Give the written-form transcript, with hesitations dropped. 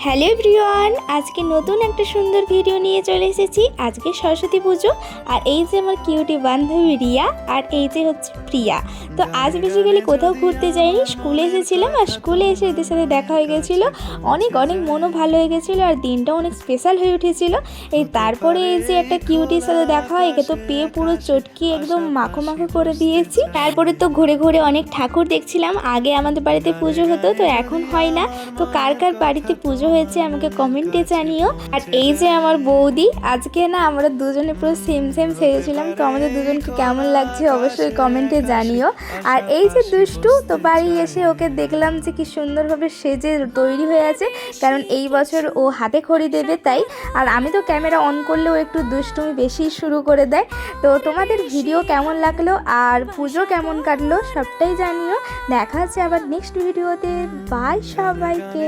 Hello everyone, আজকে নতুন একটা সুন্দর ভিডিও নিয়ে চলে এসেছি। আজকে সরস্বতী পুজো, আর এই যে আমার কিউটি বান্ধবী রিয়া, আর এই যে হচ্ছে প্রিয়া। তো আজ বেসিক্যালি কোথাও ঘুরতে যাইনি, স্কুলে এসেছিলাম, আর স্কুলে এসে এদের সাথে দেখা হয়ে গেছিলো। অনেক মনও ভালো হয়ে গেছিলো, আর দিনটা অনেক স্পেশাল হয়ে উঠেছিল। এই তারপরে এই যে একটা কিউটির সাথে দেখা হয়, একে তো পেয়ে পুরো চটকি একদম মাখো মাখো করে দিয়েছি। তারপরে তো ঘুরে ঘুরে অনেক ঠাকুর দেখছিলাম। আগে আমাদের বাড়িতে পুজো হতো, তো এখন হয় না। তো কার কার বাড়িতে পুজো হয়েছে আমাকে কমেন্টে জানিও। আর এই যে আমার বৌদি, আজকে না আমরা দুজনে পুরো সেম সেজেছিলাম। তো আমাদের দুজনকে কেমন লাগছে অবশ্যই কমেন্টে জানিও। আর এই যে দুষ্টু, তো বাড়ি এসে ওকে দেখলাম যে কি সুন্দরভাবে সেজে তৈরি হয়ে আছে, কারণ এই বছর ও হাতে খড়ি দেবে তাই। আর আমি তো ক্যামেরা অন করলেও একটু দুষ্টুমি বেশি শুরু করে দেয়। তো তোমাদের ভিডিও কেমন লাগলো আর পুজো কেমন কাটলো সবটাই জানিও। দেখা হচ্ছে আবার নেক্সট ভিডিওতে। বাই সবাইকে।